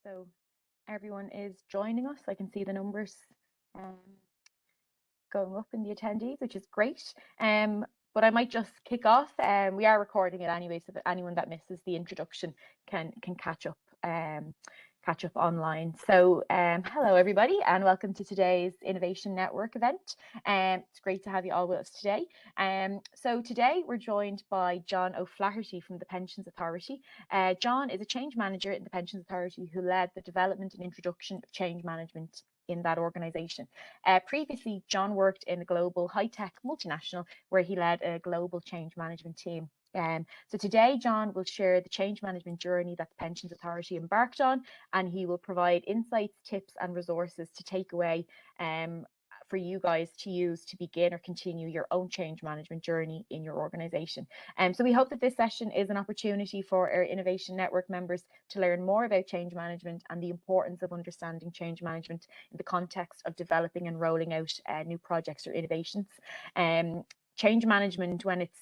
So everyone is joining us. I can see the numbers going up in the attendees, which is great. But I might just kick off. We are recording it anyway, so that anyone that misses the introduction can catch up online. So hello everybody, and welcome to today's Innovation Network event. It's great to have you all with us today. So today we're joined by John O'Flaherty from the Pensions Authority. John is a change manager in the Pensions Authority who led the development and introduction of change management in that organisation. Previously, John worked in a global high-tech multinational where he led a global change management team. So today, John will share the change management journey that the Pensions Authority embarked on, and he will provide insights, tips and resources to take away for you guys to use to begin or continue your own change management journey in your organisation. So we hope that this session is an opportunity for our Innovation Network members to learn more about change management and the importance of understanding change management in the context of developing and rolling out new projects or innovations. Change management, when it's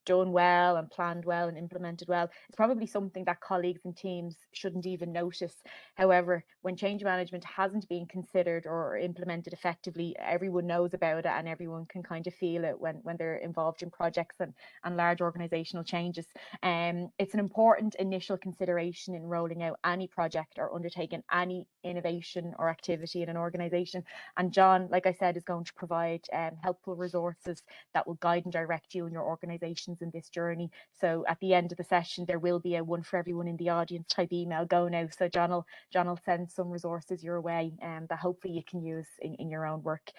done well and planned well and implemented well, it's probably something that colleagues and teams shouldn't even notice. However, when change management hasn't been considered or implemented effectively, everyone knows about it and everyone can kind of feel it when they're involved in projects and large organizational changes. It's an important initial consideration in rolling out any project or undertaking any innovation or activity in an organization. And John, like I said, is going to provide helpful resources that will guide and direct you and your organizations in this journey. So at the end of the session, there will be a one for everyone in the audience type email going out. So John will send some resources your way that hopefully you can use in your own work.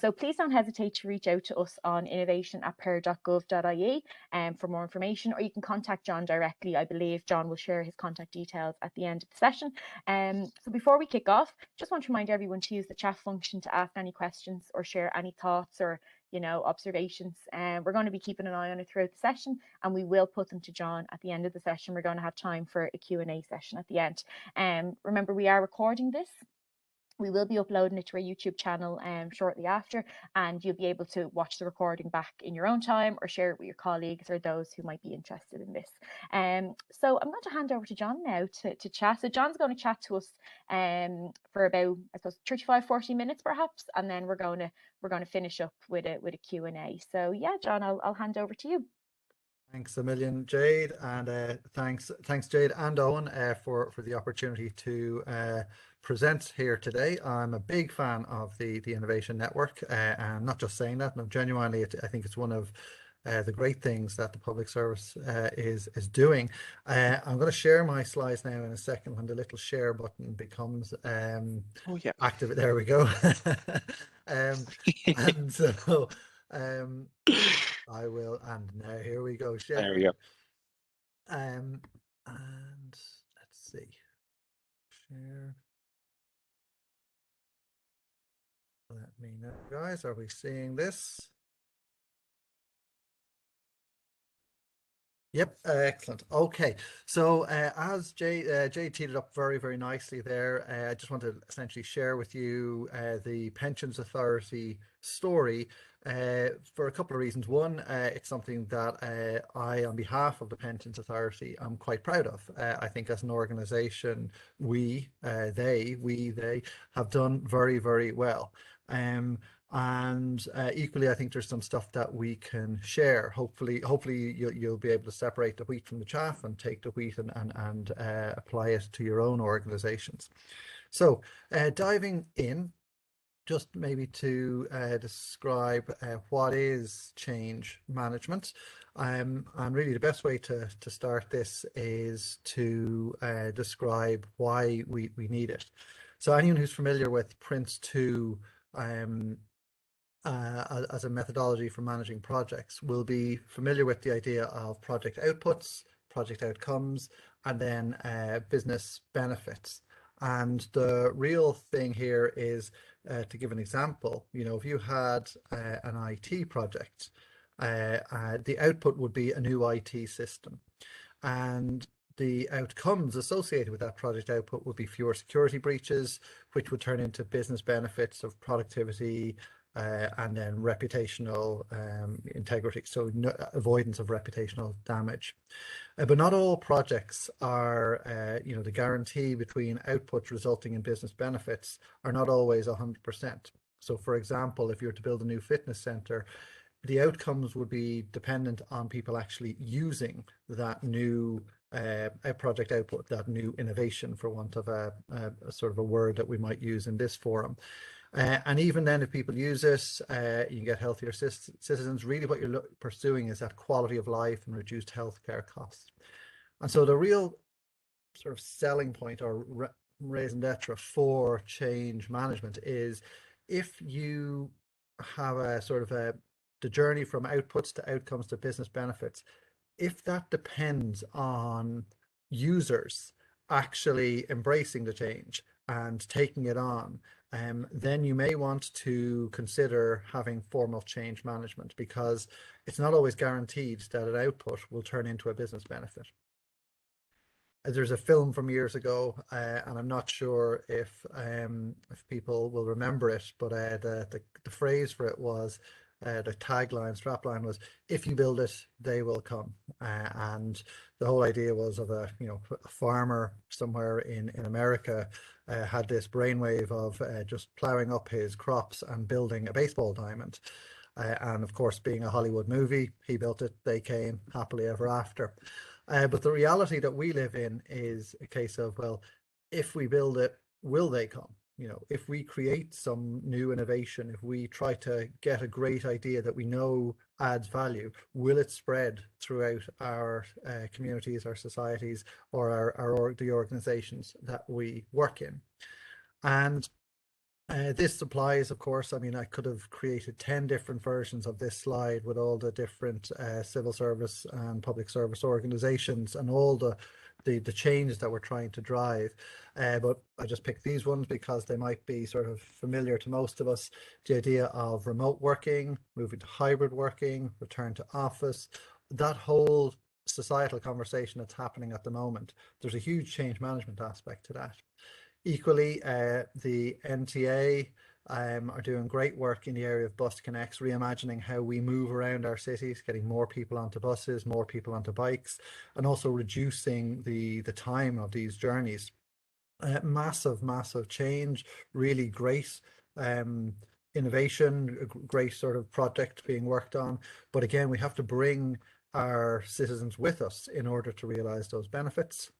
So please don't hesitate to reach out to us on innovation@per.gov.ie for more information, or you can contact John directly. I believe John will share his contact details at the end of the session. So before we kick off, just want to remind everyone to use the chat function to ask any questions or share any thoughts or observations. We're going to be keeping an eye on it throughout the session, and we will put them to John at the end of the session. We're going to have time for a Q&A session at the end. Remember, we are recording this. We will be uploading it to our YouTube channel shortly after, and you'll be able to watch the recording back in your own time or share it with your colleagues or those who might be interested in this. So I'm going to hand over to John now to chat. So John's going to chat to us for about, I suppose, 35-40 minutes perhaps, and then we're going to finish up with a Q&A. So yeah, John, I'll hand over to you. Thanks a million, Jade, and thanks Jade and Owen for the opportunity to present here today. I'm a big fan of the Innovation Network, and not just saying that, no, genuinely, I think it's one of the great things that the public service is doing. I'm going to share my slides now in a second when the little share button becomes active. There we go. And so I will, and now here we go. Share. There we go. And let's see. Share. Let me know, guys. Are we seeing this? Yep, excellent. Okay, so as Jay teed it up very, very nicely there, I just want to essentially share with you the Pensions Authority story for a couple of reasons. One, it's something that I, on behalf of the Pensions Authority, I'm quite proud of. I think as an organisation, they have done very, very well. And equally, I think there's some stuff that we can share. Hopefully you'll be able to separate the wheat from the chaff and take the wheat and apply it to your own organizations. So diving in, just maybe to describe what is change management. And really the best way to start this is to describe why we need it. So anyone who's familiar with Prince2 as a methodology for managing projects will be familiar with the idea of project outputs, project outcomes, and then business benefits. And the real thing here is, to give an example, if you had an IT project, the output would be a new IT system. And the outcomes associated with that project output would be fewer security breaches, which would turn into business benefits of productivity, and then reputational integrity, so avoidance of reputational damage. But not all projects are, the guarantee between outputs resulting in business benefits are not always 100%. So for example, if you're to build a new fitness center, the outcomes would be dependent on people actually using that new project output, that new innovation, for want of a sort of a word that we might use in this forum. And even then, if people use it, you can get healthier citizens. Really what you're pursuing is that quality of life and reduced healthcare costs. And so the real sort of selling point or raison d'etre for change management is, if you have a sort of the journey from outputs to outcomes to business benefits, if that depends on users actually embracing the change and taking it on, then you may want to consider having formal change management, because it's not always guaranteed that an output will turn into a business benefit. There's a film from years ago, and I'm not sure if people will remember it, but the phrase for it was, the strapline was, "If you build it, they will come." And the whole idea was of a farmer somewhere in America had this brainwave of just ploughing up his crops and building a baseball diamond. And of course, being a Hollywood movie, he built it, they came happily ever after. But the reality that we live in is a case of, well, if we build it, will they come? If we create some new innovation, if we try to get a great idea that we know adds value, will it spread throughout our communities, our societies, or the organizations that we work in? And this applies, of course. I mean, I could have created 10 different versions of this slide with all the different civil service and public service organizations and all the changes that we're trying to drive. But I just picked these ones because they might be sort of familiar to most of us. The idea of remote working, moving to hybrid working, return to office, that whole societal conversation that's happening at the moment, there's a huge change management aspect to that. Equally, the NTA are doing great work in the area of bus connects, reimagining how we move around our cities, getting more people onto buses, more people onto bikes, and also reducing the time of these journeys. Massive change, really great innovation, a great sort of project being worked on. But again, we have to bring our citizens with us in order to realize those benefits.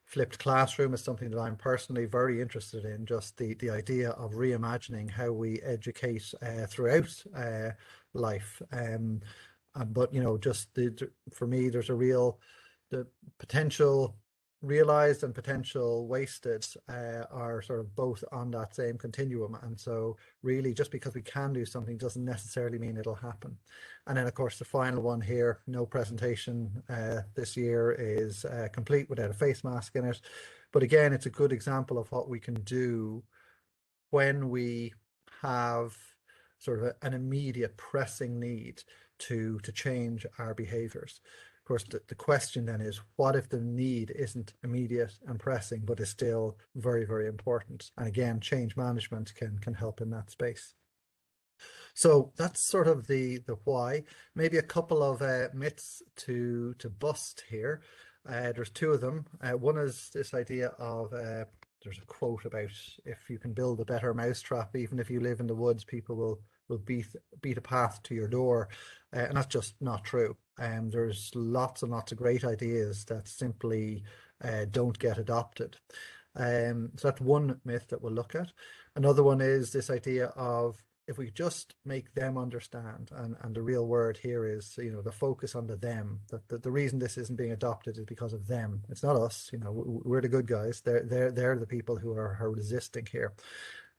Flipped classroom is something that I'm personally very interested in, just the idea of reimagining how we educate throughout life. But just for me, there's the potential realized and potential wasted are sort of both on that same continuum. And so really, just because we can do something doesn't necessarily mean it'll happen. And then of course the final one here, no presentation this year is complete without a face mask in it. But again, it's a good example of what we can do when we have sort of an immediate pressing need to change our behaviors. Of course, the question then is, what if the need isn't immediate and pressing, but is still very, very important? And again, change management can help in that space. So that's sort of the why. Maybe a couple of myths to bust here. There's two of them. One is this idea of there's a quote about, if you can build a better mousetrap, even if you live in the woods, people will beat a path to your door, and that's just not true. There's lots and lots of great ideas that simply don't get adopted. So that's one myth that we'll look at. Another one is this idea of, if we just make them understand, and the real word here is, the focus on the them, that the reason this isn't being adopted is because of them. It's not us, we're the good guys. They're the people who are resisting here.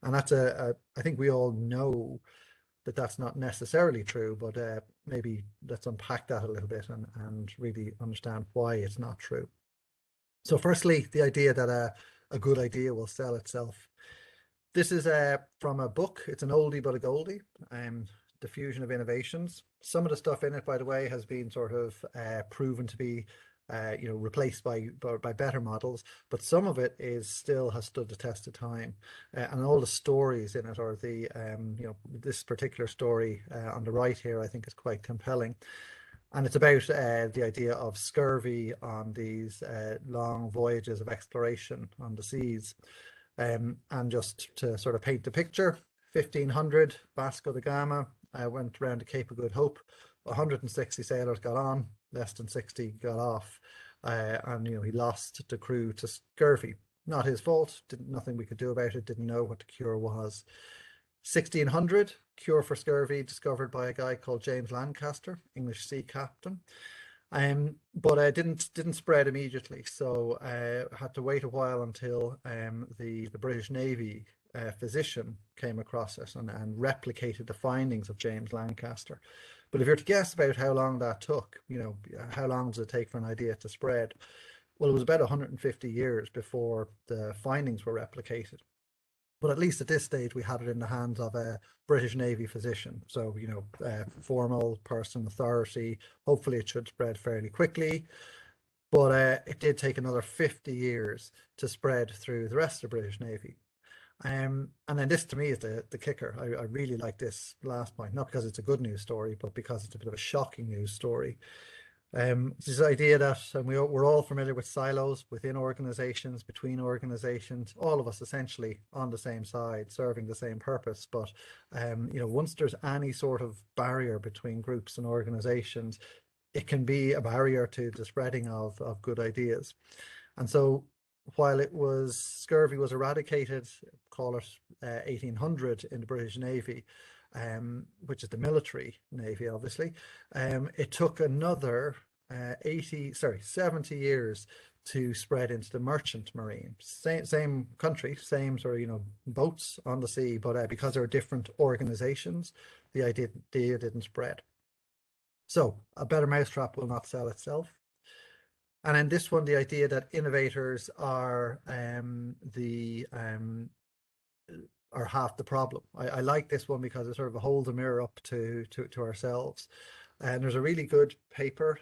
And that's I think we all know that that's not necessarily true, but maybe let's unpack that a little bit and really understand why it's not true. So firstly, the idea that a good idea will sell itself. This is from a book. It's an oldie but a goldie, Diffusion of Innovations. Some of the stuff in it, by the way, has been sort of proven to be replaced by better models, but some of it still has stood the test of time, and all the stories in it, or this particular story on the right here, I think is quite compelling. And it's about the idea of scurvy on these long voyages of exploration on the seas. And just to sort of paint the picture, 1500, Vasco da Gama went around the Cape of Good Hope. 160 sailors got on, less than 60 got off. And he lost the crew to scurvy. Not his fault, nothing we could do about it, didn't know what the cure was. 1600, cure for scurvy discovered by a guy called James Lancaster, English sea captain. But didn't spread immediately, so had to wait a while until the British Navy physician came across it and replicated the findings of James Lancaster. But if you're to guess about how long that took, how long does it take for an idea to spread? Well, it was about 150 years before the findings were replicated. But at least at this stage, we had it in the hands of a British Navy physician. So, formal person, authority. Hopefully it should spread fairly quickly. But it did take another 50 years to spread through the rest of the British Navy. And then this to me is the kicker. I really like this last point, not because it's a good news story, but because it's a bit of a shocking news story. This idea that we're all familiar with silos within organizations, between organizations, all of us essentially on the same side, serving the same purpose. But once there's any sort of barrier between groups and organizations, it can be a barrier to the spreading of good ideas. And so while scurvy was eradicated, call it 1800 in the British Navy, which is the military navy, obviously, it took another 70 years to spread into the merchant marine. Same country, same sort of, boats on the sea, but because there are different organizations, the idea didn't spread. So a better mousetrap will not sell itself. And in this one, the idea that innovators are half the problem. I like this one because it sort of holds a mirror up to ourselves. And there's a really good paper.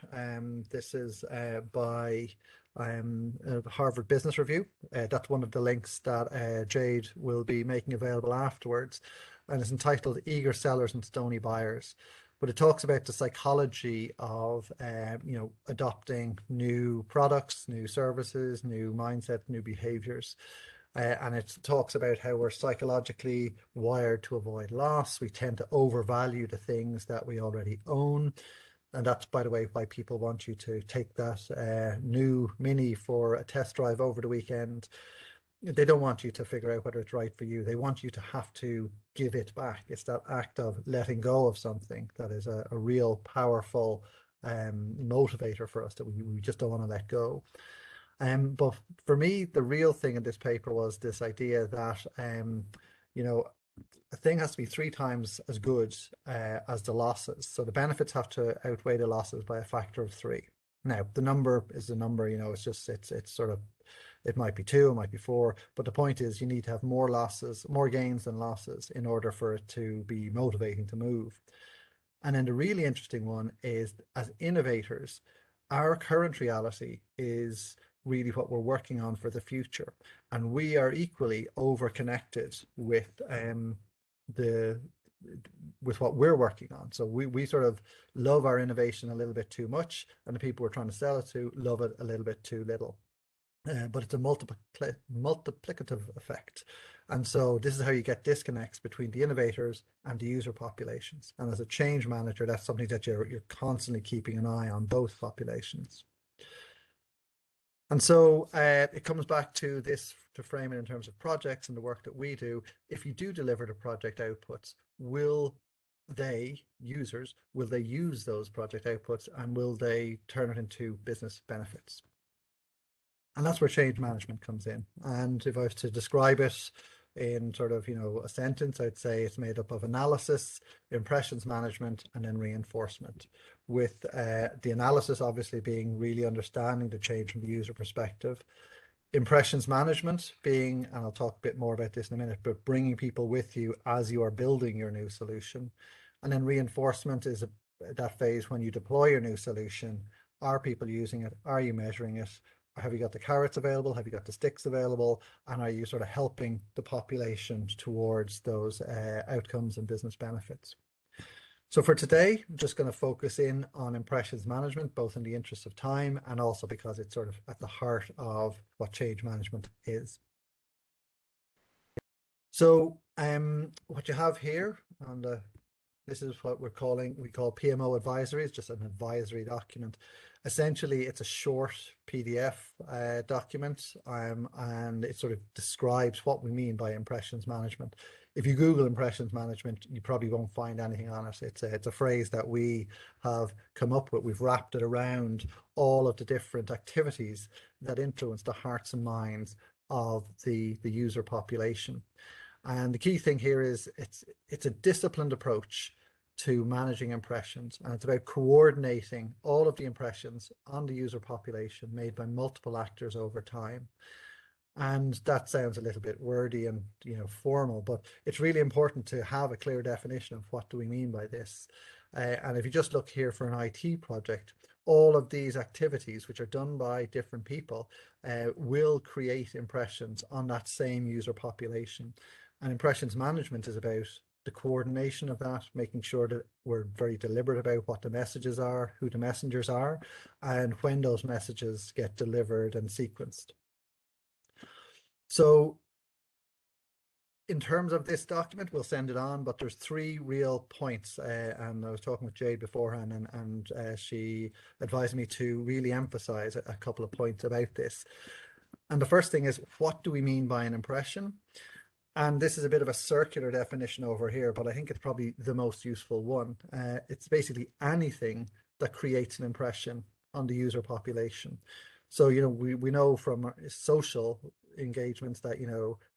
This is by Harvard Business Review. That's one of the links that Jade will be making available afterwards. And it's entitled Eager Sellers and Stony Buyers. But it talks about the psychology of, adopting new products, new services, new mindset, new behaviors. And it talks about how we're psychologically wired to avoid loss. We tend to overvalue the things that we already own. And that's, by the way, why people want you to take that new Mini for a test drive over the weekend. They don't want you to figure out whether it's right for you. They want you to have to give it back. It's that act of letting go of something that is a real powerful motivator for us that we just don't want to let go. But for me, the real thing in this paper was this idea that, a thing has to be 3 times as good as the losses. So the benefits have to outweigh the losses by a factor of 3. Now, the number is the number, it's sort of, it might be 2, it might be 4, but the point is you need to have more gains than losses in order for it to be motivating to move. And then the really interesting one is, as innovators, our current reality is really what we're working on for the future. And we are equally over-connected with what we're working on. So we sort of love our innovation a little bit too much, and the people we're trying to sell it to love it a little bit too little. But it's a multiplicative effect. And so this is how you get disconnects between the innovators and the user populations. And as a change manager, that's something that you're constantly keeping an eye on both populations. And so it comes back to this, to frame it in terms of projects and the work that we do. If you do deliver the project outputs, will users use those project outputs, and will they turn it into business benefits? And that's where change management comes in. And if I was to describe it in sort of, a sentence, I'd say it's made up of analysis, impressions management, and then reinforcement. With the analysis obviously being really understanding the change from the user perspective. Impressions management being, and I'll talk a bit more about this in a minute, but bringing people with you as you are building your new solution. And then reinforcement is that phase when you deploy your new solution, Are people using it? Are you measuring it? Have you got the carrots available? Have you got the sticks available? And are you sort of helping the population towards those outcomes and business benefits? So for today, I'm just going to focus in on impressions management, both in the interest of time and also because it's sort of at the heart of what change management is. So what you have here on the this is what we call PMO Advisory. It's just an advisory document. Essentially, it's a short PDF document, and it sort of describes what we mean by impressions management. If you Google impressions management, you probably won't find anything on it. It's a phrase that we have come up with. We've wrapped it around all of the different activities that influence the hearts and minds of the user population. And the key thing here is it's a disciplined approach to managing impressions, and it's about coordinating all of the impressions on the user population made by multiple actors over time. And that sounds a little bit wordy and formal, but it's really important to have a clear definition of what do we mean by this. And if you just look here for an IT project, all of these activities, which are done by different people, will create impressions on that same user population. And impressions management is about the coordination of that, making sure that we're very deliberate about what the messages are, who the messengers are, and when those messages get delivered and sequenced. So in terms of this document, we'll send it on, but there's 3 real points. And I was talking with Jade beforehand, and she advised me to really emphasize a couple of points about this. And the first thing is, what do we mean by an impression? And this is a bit of a circular definition over here, but I think it's probably the most useful one. It's basically anything that creates an impression on the user population. So, we know from social engagements that,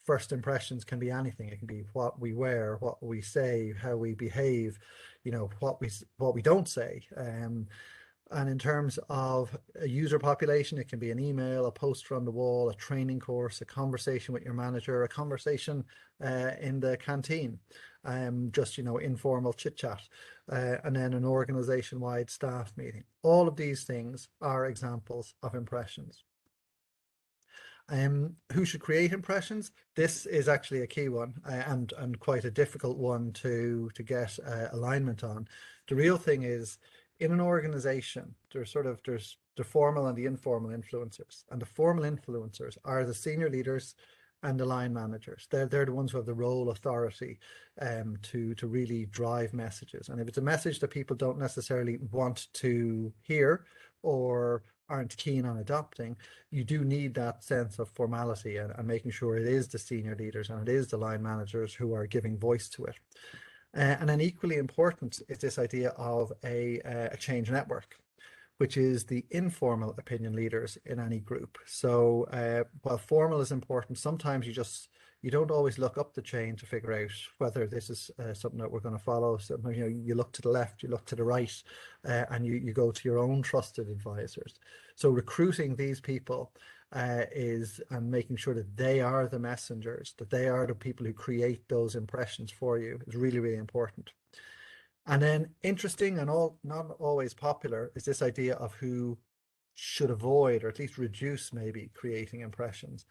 first impressions can be anything. It can be what we wear, what we say, how we behave, what we don't say. And in terms of a user population, it can be an email, a poster on the wall, a training course, a conversation with your manager, a conversation in the canteen, just, informal chit chat, and then an organization-wide staff meeting. All of these things are examples of impressions. Who should create impressions? This is actually a key one, and quite a difficult one to get alignment on. The real thing is, in an organization, there's the formal and the informal influencers, and the formal influencers are the senior leaders and the line managers. They're the ones who have the role authority to really drive messages. And if it's a message that people don't necessarily want to hear or aren't keen on adopting, you do need that sense of formality and making sure it is the senior leaders and it is the line managers who are giving voice to it. And then equally important is this idea of a change network, which is the informal opinion leaders in any group. So while formal is important, sometimes you don't always look up the chain to figure out whether this is something that we're going to follow. So, you look to the left, you look to the right, and you go to your own trusted advisors. So recruiting these people and making sure that they are the messengers, that they are the people who create those impressions for you, is really, really important. And then interesting and not always popular is this idea of who should avoid or at least reduce maybe creating impressions.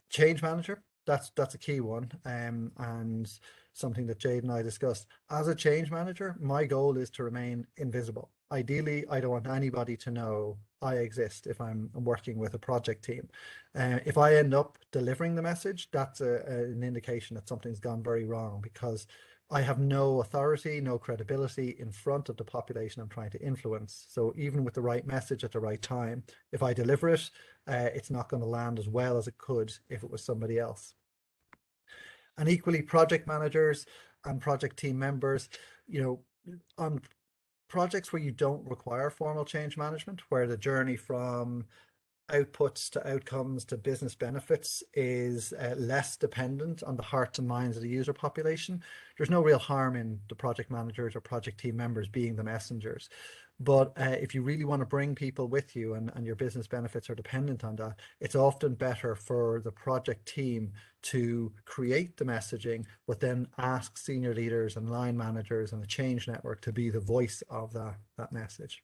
Change manager, that's a key one, and something that Jade and I discussed. As a change manager, my goal is to remain invisible. Ideally, I don't want anybody to know I exist if I'm working with a project team. If I end up delivering the message, that's an indication that something's gone very wrong, because I have no authority, no credibility in front of the population I'm trying to influence. So even with the right message at the right time, if I deliver it, it's not going to land as well as it could if it was somebody else. And equally, project managers and project team members, on projects where you don't require formal change management, where the journey from outputs to outcomes to business benefits is less dependent on the hearts and minds of the user population, there's no real harm in the project managers or project team members being the messengers. But if you really want to bring people with you and your business benefits are dependent on that, it's often better for the project team to create the messaging, but then ask senior leaders and line managers and the change network to be the voice of that message.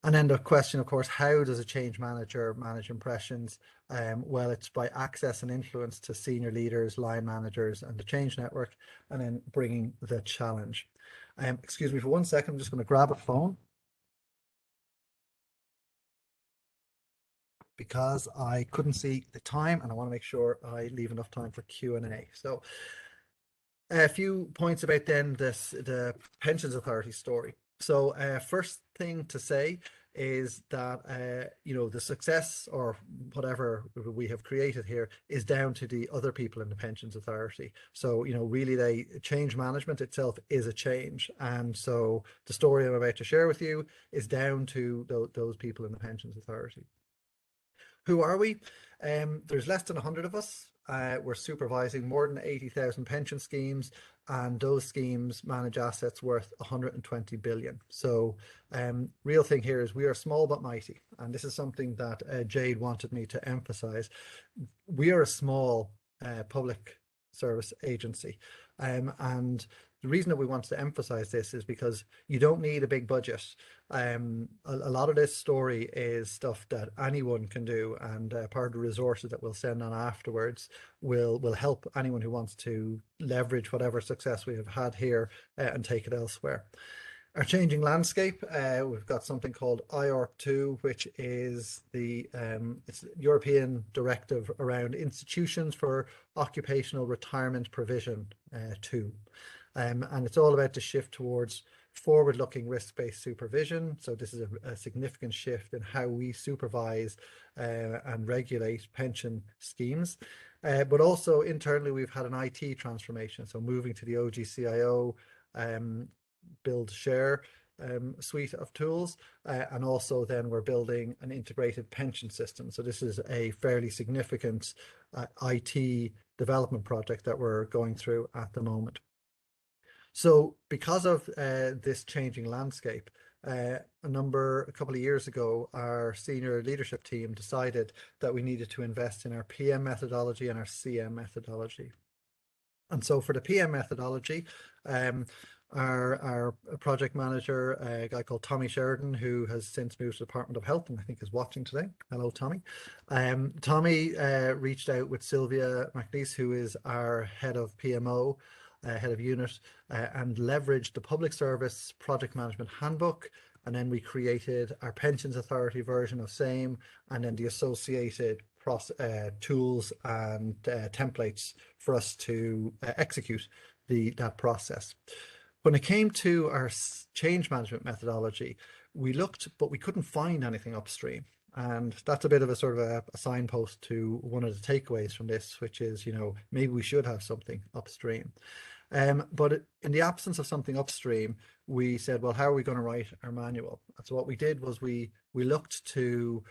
And then the question, of course, how does a change manager manage impressions? Well, it's by access and influence to senior leaders, line managers, and the change network, and then bringing the challenge. Excuse me for 1 second, I'm just going to grab a phone because I couldn't see the time and I want to make sure I leave enough time for Q&A. So a few points about then the Pensions Authority story. So first thing to say is that the success or whatever we have created here is down to the other people in the Pensions Authority. So really change management itself is a change, and so the story I'm about to share with you is down to those people in the Pensions Authority. Who are we? There's less than 100 of us. We're supervising more than 80,000 pension schemes, and those schemes manage assets worth 120 billion. So real thing here is we are small but mighty, and this is something that Jade wanted me to emphasize. We are a small public service agency, and the reason that we want to emphasize this is because you don't need a big budget. A lot of this story is stuff that anyone can do, and part of the resources that we'll send on afterwards will help anyone who wants to leverage whatever success we have had here and take it elsewhere. Our changing landscape, we've got something called IORP2, which is it's European directive around institutions for occupational retirement provision 2. And it's all about the shift towards forward-looking risk-based supervision. So this is a significant shift in how we supervise and regulate pension schemes. But also internally, we've had an IT transformation. So moving to the OGCIO build share suite of tools, and also then we're building an integrated pension system. So this is a fairly significant IT development project that we're going through at the moment. So because of this changing landscape, a couple of years ago, our senior leadership team decided that we needed to invest in our PM methodology and our CM methodology. And so for the PM methodology, our project manager, a guy called Tommy Sheridan, who has since moved to the Department of Health and I think is watching today. Hello, Tommy. Tommy reached out with Sylvia McNeese, who is our head of PMO, head of unit, and leveraged the public service project management handbook. And then we created our Pensions Authority version of same, and then the associated tools and templates for us to execute that process. When it came to our change management methodology, we looked, but we couldn't find anything upstream. And that's a bit of a sort of a signpost to one of the takeaways from this, which is, maybe we should have something upstream. But in the absence of something upstream, we said, well, how are we going to write our manual? And so what we did was we looked to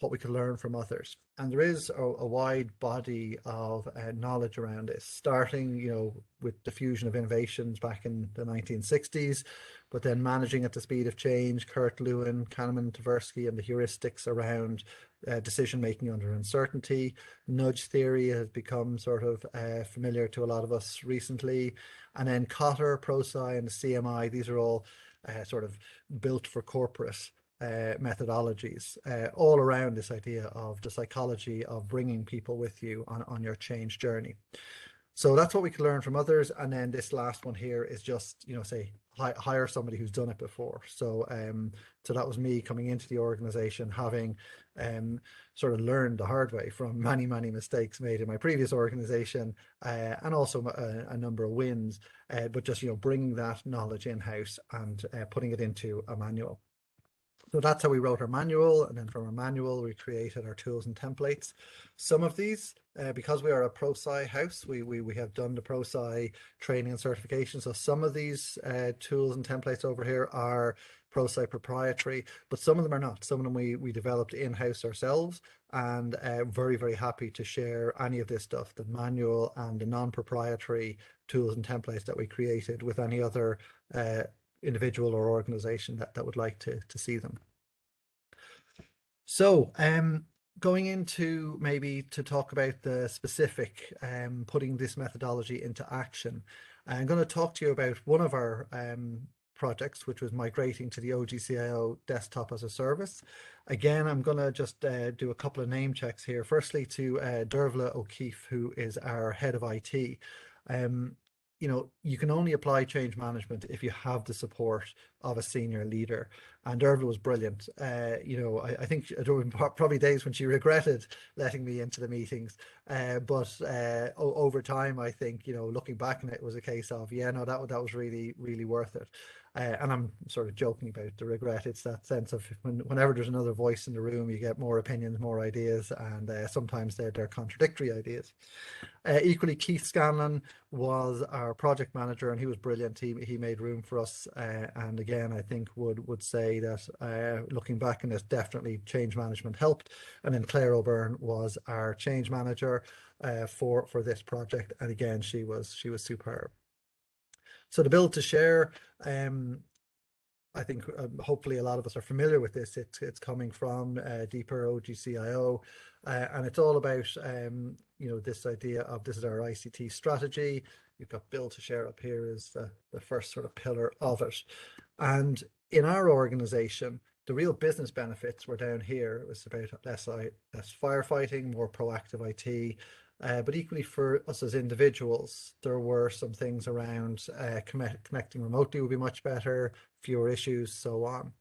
what we could learn from others. And there is a wide body of knowledge around this, starting, with diffusion of innovations back in the 1960s, but then managing at the speed of change, Kurt Lewin, Kahneman, Tversky, and the heuristics around decision-making under uncertainty. Nudge theory has become sort of familiar to a lot of us recently. And then Kotter, ProSci, and the CMI, these are all sort of built for corporate methodologies, all around this idea of the psychology of bringing people with you on your change journey. So that's what we can learn from others. And then this last one here is just, say, hire somebody who's done it before. So so that was me coming into the organization, having sort of learned the hard way from many mistakes made in my previous organization, and also a number of wins, but just bringing that knowledge in-house and putting it into a manual. So that's how we wrote our manual, and then from our manual we created our tools and templates. Some of these, because we are a ProSci house, we have done the ProSci training and certification. So some of these tools and templates over here are ProSci proprietary, but some of them are not. Some of them we developed in-house ourselves, and very happy to share any of this stuff, the manual and the non-proprietary tools and templates that we created, with any other individual or organization that would like to see them. So going into maybe to talk about the specific putting this methodology into action, I'm going to talk to you about one of our projects, which was migrating to the OGCIO desktop as a service. Again, I'm going to just do a couple of name checks here. Firstly, to Dervla O'Keefe, who is our head of IT. You know, you can only apply change management if you have the support of a senior leader. And Dervla was brilliant. You know, I think there were probably days when she regretted letting me into the meetings. But over time, I think, you know, looking back on it, was a case of, yeah, no, that was really, really worth it. And I'm sort of joking about the regret. It's that sense of whenever there's another voice in the room, you get more opinions, more ideas, and sometimes they're contradictory ideas. Equally, Keith Scanlon was our project manager, and he was brilliant. He made room for us, and again, I think would say that looking back on this, definitely change management helped. And then Claire O'Byrne was our change manager for this project, and again, she was superb. So the build to share, I think hopefully a lot of us are familiar with this. It's coming from Deeper OGCIO, and it's all about you know, this idea of this is our ICT strategy. You've got build to share up here is the first sort of pillar of it. And in our organization, the real business benefits were down here. It was about less firefighting, more proactive IT. But equally for us as individuals, there were some things around connecting remotely would be much better, fewer issues, so on.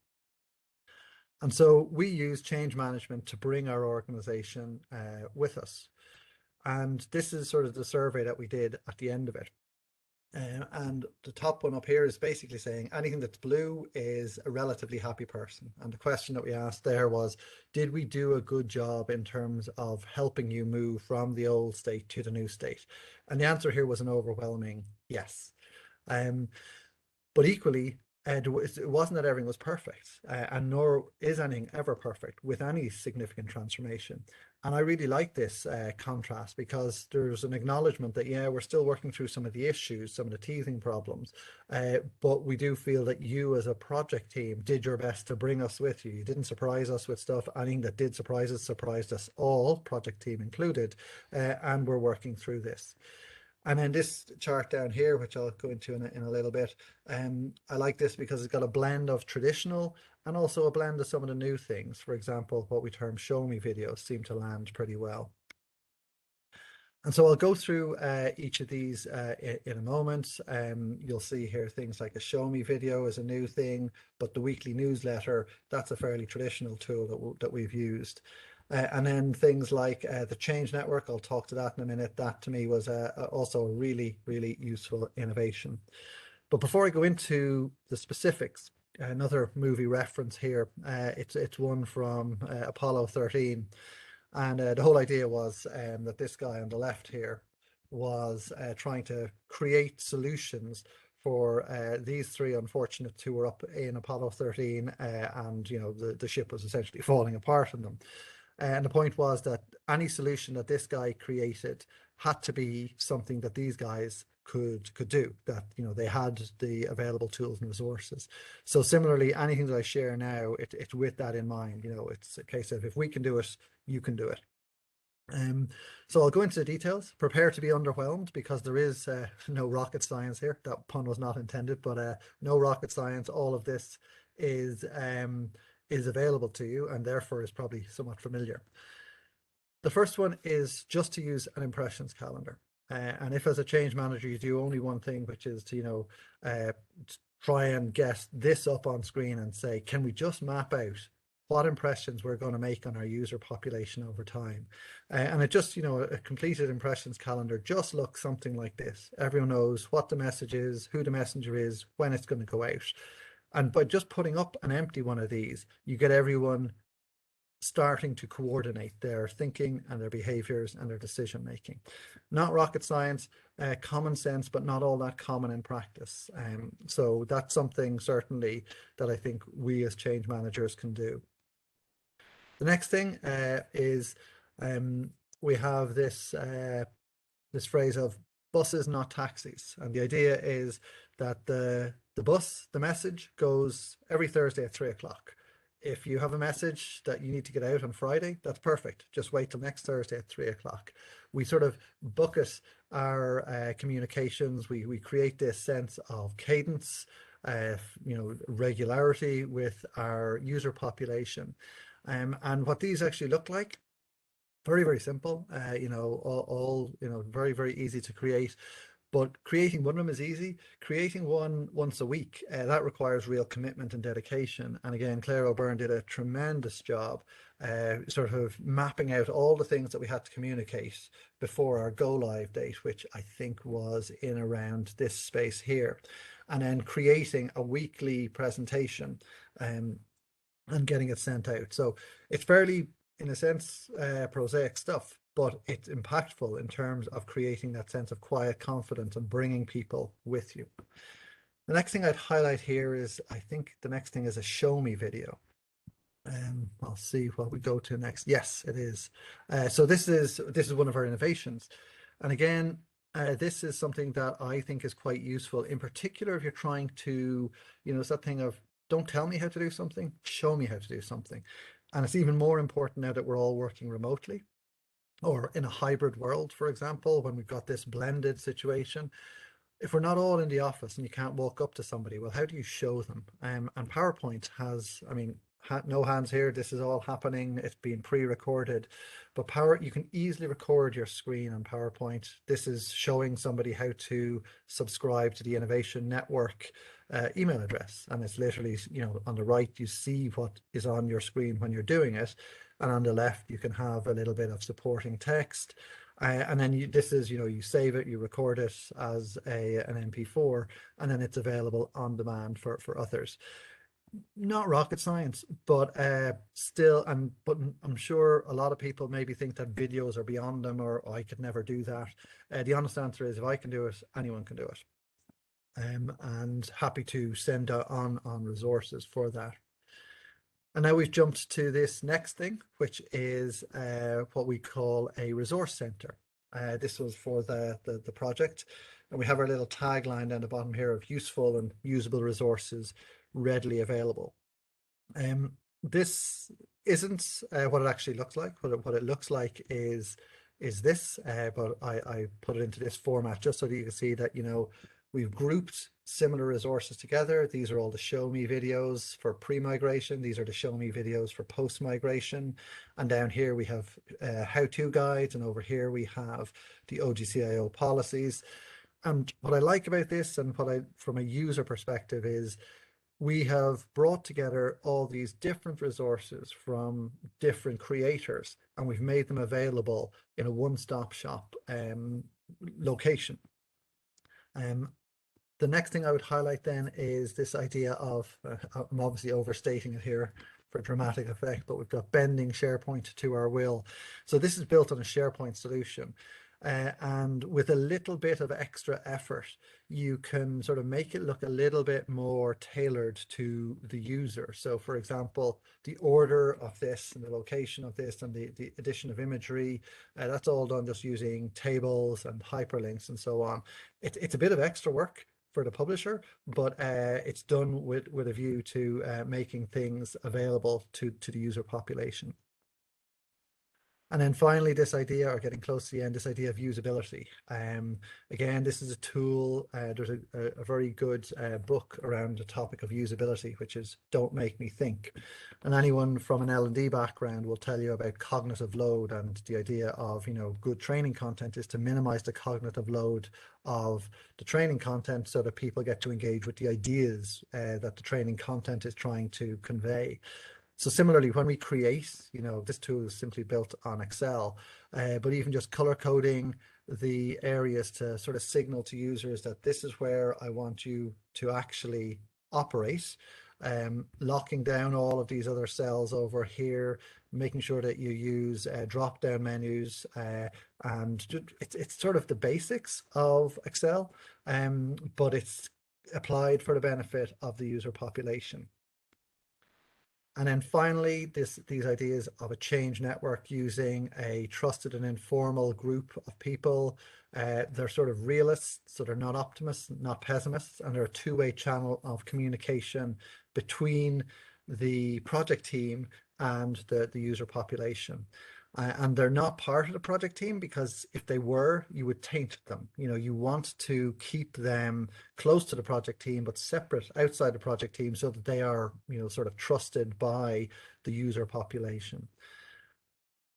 And so we use change management to bring our organization with us. And this is sort of the survey that we did at the end of it. And the top one up here is basically saying anything that's blue is a relatively happy person. And the question that we asked there was, did we do a good job in terms of helping you move from the old state to the new state? And the answer here was an overwhelming yes. But equally, it wasn't that everything was perfect, and nor is anything ever perfect with any significant transformation. And I really like this contrast, because there's an acknowledgement that, yeah, we're still working through some of the issues, some of the teething problems, but we do feel that you as a project team did your best to bring us with you. You didn't surprise us with stuff. Anything that did surprise us surprised us all, project team included, and we're working through this. And then this chart down here, which I'll go into in a little bit, I like this because it's got a blend of traditional and also a blend of some of the new things. For example, what we term show me videos seem to land pretty well. And so I'll go through each of these in a moment. You'll see here things like a show me video is a new thing, but the weekly newsletter, that's a fairly traditional tool that we've used. And then things like the Change Network, I'll talk to that in a minute. That to me was also a really, really useful innovation. But before I go into the specifics, another movie reference here, it's one from Apollo 13. And the whole idea was that this guy on the left here was trying to create solutions for these three unfortunates who were up in Apollo 13, and you know, the ship was essentially falling apart on them. And the point was that any solution that this guy created had to be something that these guys could do, that, you know, they had the available tools and resources. So similarly, anything that I share now, it's with that in mind. You know, it's a case of if we can do it, you can do it. So I'll go into the details. Prepare to be underwhelmed, because there is no rocket science here. That pun was not intended, but no rocket science. All of this is available to you, and therefore is probably somewhat familiar. The first one is just to use an impressions calendar. And if as a change manager you do only one thing, which is to, you know, try and get this up on screen and say, can we just map out what impressions we're going to make on our user population over time? And it just, you know, a completed impressions calendar just looks something like this. Everyone knows what the message is, who the messenger is, when it's going to go out. And by just putting up an empty one of these, you get everyone starting to coordinate their thinking and their behaviors and their decision making. Not rocket science, common sense, but not all that common in practice. So that's something certainly that I think we as change managers can do. The next thing is we have this this phrase of buses, not taxis. And the idea is that the bus, the message goes every Thursday at 3 o'clock. If you have a message that you need to get out on Friday, that's perfect. Just wait till next Thursday at 3 o'clock. We sort of bucket our communications. We create this sense of cadence. regularity with our user population. And what these actually look like, very, very simple, all very, very easy to create. But creating one of them is easy. Creating one once a week, that requires real commitment and dedication. And again, Claire O'Byrne did a tremendous job sort of mapping out all the things that we had to communicate before our go live date, which I think was in around this space here. And then creating a weekly presentation and getting it sent out. So it's fairly, in a sense, prosaic stuff, but it's impactful in terms of creating that sense of quiet confidence and bringing people with you. The next thing I'd highlight here is, I think the next thing is a show me video. I'll see what we go to next. Yes, it is. So this is one of our innovations. And again, this is something that I think is quite useful, in particular if you're trying to, it's that thing of, don't tell me how to do something, show me how to do something. And it's even more important now that we're all working remotely or in a hybrid world, for example, when we've got this blended situation. If we're not all in the office and you can't walk up to somebody, well, how do you show them? And PowerPoint has, I mean, no hands here, this is all happening, it's been pre-recorded, but you can easily record your screen on PowerPoint. This is showing somebody how to subscribe to the Innovation Network email address, and it's literally, on the right you see what is on your screen when you're doing it, and on the left you can have a little bit of supporting text. And then this is, you save it, you record it as an MP4, and then it's available on demand for others. Not rocket science, but still, but I'm sure a lot of people maybe think that videos are beyond them, or I could never do that. The honest answer is, if I can do it, anyone can do it. And happy to send on resources for that. And now we've jumped to this next thing, which is what we call a resource center. This was for the project. And we have our little tagline down the bottom here of useful and usable resources readily available. This isn't what it actually looks like. What it looks like is this, but I put it into this format just so that you can see that, we've grouped similar resources together. These are all the show me videos for pre-migration. These are the show me videos for post-migration. And down here we have how-to guides, and over here we have the OGCIO policies. And what I like about this, and from a user perspective, is we have brought together all these different resources from different creators, and we've made them available in a one-stop shop location. The next thing I would highlight then is this idea of, I'm obviously overstating it here for dramatic effect, but we've got bending SharePoint to our will. So this is built on a SharePoint solution. And with a little bit of extra effort, you can sort of make it look a little bit more tailored to the user. So for example, the order of this and the location of this and the addition of imagery, that's all done just using tables and hyperlinks and so on. It's a bit of extra work for the publisher, but it's done with a view to making things available to the user population. And then finally, this idea, or getting close to the end, this idea of usability. Again, this is a tool. There's a very good book around the topic of usability, which is Don't Make Me Think. And anyone from an L&D background will tell you about cognitive load, and the idea of, good training content is to minimize the cognitive load of the training content so that people get to engage with the ideas that the training content is trying to convey. So similarly, when we create, this tool is simply built on Excel, but even just color coding the areas to sort of signal to users that this is where I want you to actually operate, locking down all of these other cells over here, making sure that you use drop-down menus, and it's sort of the basics of Excel, but it's applied for the benefit of the user population. And then finally, these ideas of a change network using a trusted and informal group of people. They're sort of realists, so they're not optimists, not pessimists, and they're a two-way channel of communication between the project team and the user population. And they're not part of the project team, because if they were, you would taint them. You want to keep them close to the project team, but separate outside the project team, so that they are, sort of trusted by the user population.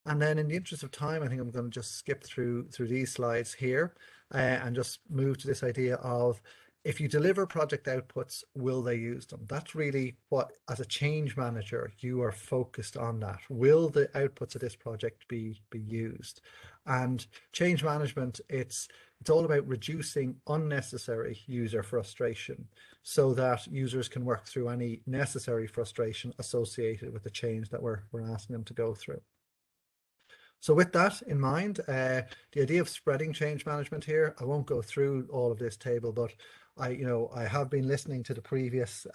And then, in the interest of time, I think I'm going to just skip through these slides here, and just move to this idea of, if you deliver project outputs, will they use them? That's really what, as a change manager, you are focused on. That will the outputs of this project be used? And change management, it's all about reducing unnecessary user frustration, so that users can work through any necessary frustration associated with the change that we're asking them to go through. So with that in mind, the idea of spreading change management here, I won't go through all of this table, but I have been listening to the previous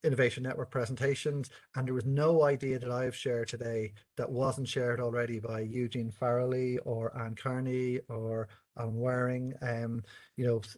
Innovation Network presentations, and there was no idea that I've shared today that wasn't shared already by Eugene Farrelly or Anne Carney or Alan Waring.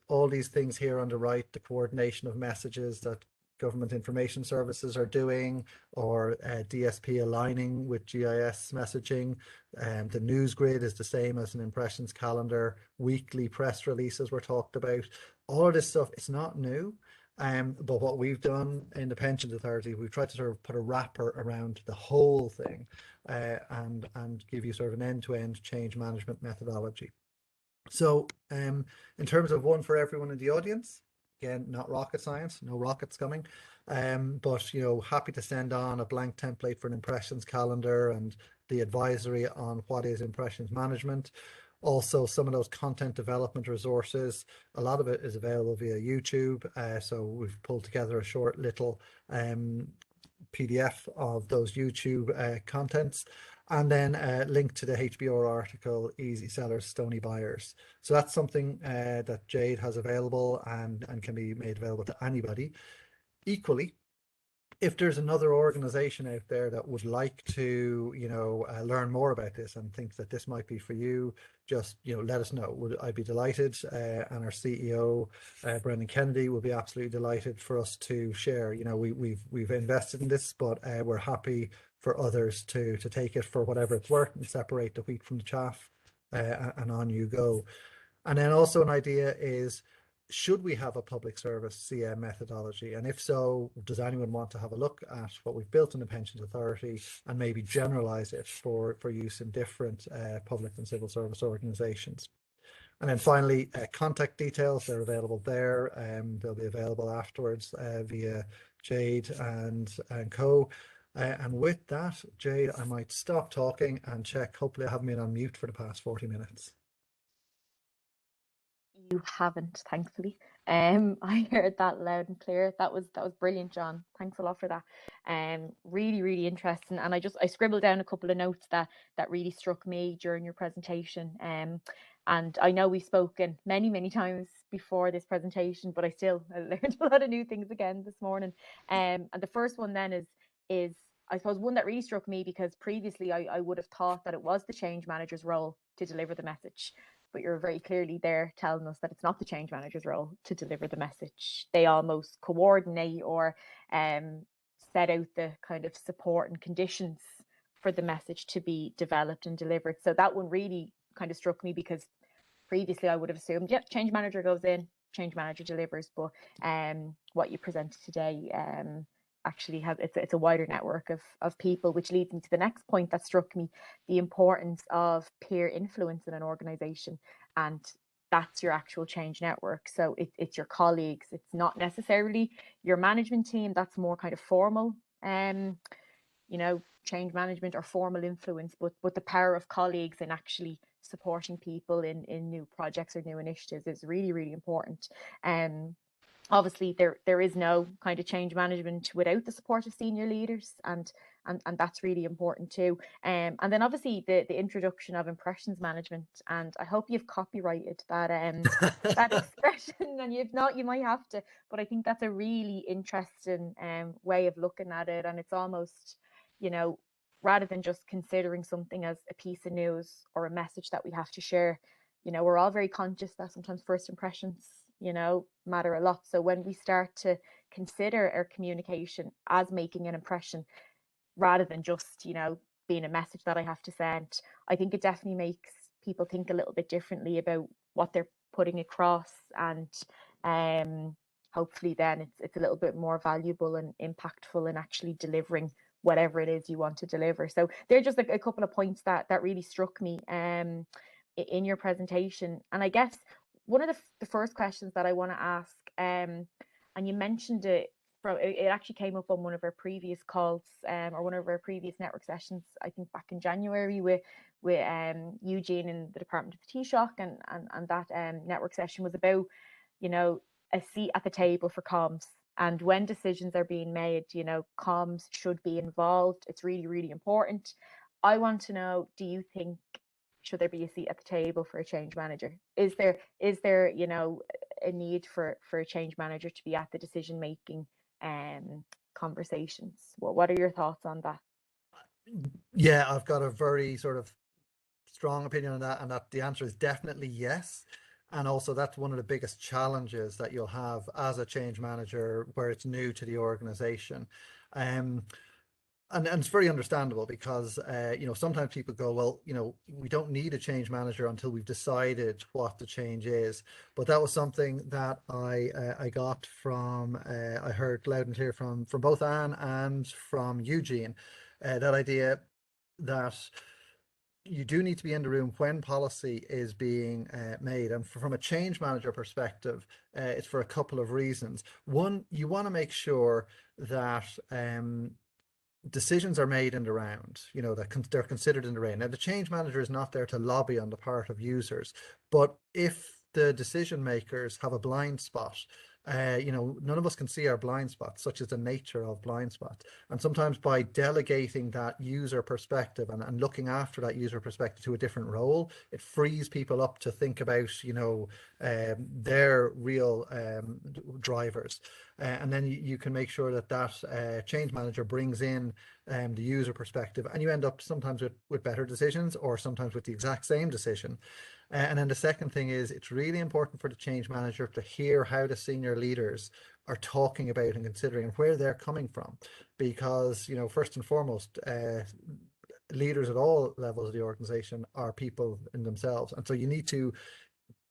All these things here on the right, the coordination of messages that government information services are doing, or DSP aligning with GIS messaging. The news grid is the same as an impressions calendar. Weekly press releases were talked about. All of this stuff, it's not new. But what we've done in the Pensions Authority, we've tried to sort of put a wrapper around the whole thing, and give you sort of an end-to-end change management methodology. So in terms of one for everyone in the audience, again, not rocket science, no rockets coming, but happy to send on a blank template for an impressions calendar and the advisory on what is impressions management. Also, some of those content development resources, a lot of it is available via YouTube. So we've pulled together a short little PDF of those YouTube contents, and then a link to the HBO article, Easy Sellers, Stony Buyers. So that's something that Jade has available, and can be made available to anybody. Equally, if there's another organization out there that would like to, learn more about this and think that this might be for you, just, let us know. I'd be delighted. And our CEO, Brendan Kennedy, will be absolutely delighted for us to share. We've invested in this, but we're happy for others to take it for whatever it's worth and separate the wheat from the chaff, and on you go. And then also an idea is, should we have a public service CM methodology? And if so, does anyone want to have a look at what we've built in the Pensions Authority and maybe generalize it for use in different public and civil service organizations? And then finally, contact details, they're available there. They'll be available afterwards via Jade and co. And with that, Jade, I might stop talking and check. Hopefully I haven't been on mute for the past 40 minutes. You haven't, thankfully. I heard that loud and clear. That was brilliant, John. Thanks a lot for that. Really, really interesting. And I scribbled down a couple of notes that really struck me during your presentation. And I know we've spoken many, many times before this presentation, but I learned a lot of new things again this morning. And the first one then is I suppose one that really struck me, because previously I would have thought that it was the change manager's role to deliver the message. But you're very clearly there telling us that it's not the change manager's role to deliver the message. They almost coordinate or set out the kind of support and conditions for the message to be developed and delivered. So that one really kind of struck me, because previously I would have assumed, yep, change manager goes in, change manager delivers. But what you presented today actually has it's a wider network of people, which leads me to the next point that struck me: the importance of peer influence in an organization. And that's your actual change network. So it's your colleagues. It's not necessarily your management team. That's more kind of formal change management or formal influence, but the power of colleagues in actually supporting people in new projects or new initiatives is really, really important. Obviously there is no kind of change management without the support of senior leaders, and that's really important too. And then obviously the introduction of impressions management, and I hope you've copyrighted that that expression, and if not, you might have to. But I think that's a really interesting way of looking at it, and it's almost, rather than just considering something as a piece of news or a message that we have to share, we're all very conscious that sometimes first impressions matter a lot. So when we start to consider our communication as making an impression, rather than just being a message that I have to send. I think it definitely makes people think a little bit differently about what they're putting across, and hopefully then it's a little bit more valuable and impactful in actually delivering whatever it is you want to deliver. So they're just a couple of points that really struck me in your presentation. And I guess one of the first questions that I want to ask, and you mentioned it, it actually came up on one of our previous calls, or one of our previous network sessions, I think back in January, with Eugene in the Department of the Taoiseach, and that network session was about, you know, a seat at the table for comms. And when decisions are being made, you know, comms should be involved. It's really, really important. I want to know, do you think, should there be a seat at the table for a change manager? Is there, you know, a need for a change manager to be at the decision making conversations? What are your thoughts on that? Yeah, I've got a very sort of strong opinion on that, and that the answer is definitely yes. And also, that's one of the biggest challenges that you'll have as a change manager where it's new to the organization. Um, and it's very understandable because sometimes people go, well, we don't need a change manager until we've decided what the change is. But that was something that I got from I heard loud and clear from both Anne and from Eugene, that idea that you do need to be in the room when policy is being made. And from a change manager perspective, it's for a couple of reasons. One, you want to make sure that decisions are made in the round, that they're considered in the round. Now, the change manager is not there to lobby on the part of users, but if the decision makers have a blind spot, none of us can see our blind spots, such as the nature of blind spots. And sometimes by delegating that user perspective and looking after that user perspective to a different role, it frees people up to think about, their real drivers. And then you can make sure that change manager brings in the user perspective, and you end up sometimes with better decisions, or sometimes with the exact same decision. And then the second thing is, it's really important for the change manager to hear how the senior leaders are talking about and considering and where they're coming from, because first and foremost, leaders at all levels of the organization are people in themselves, and so you need to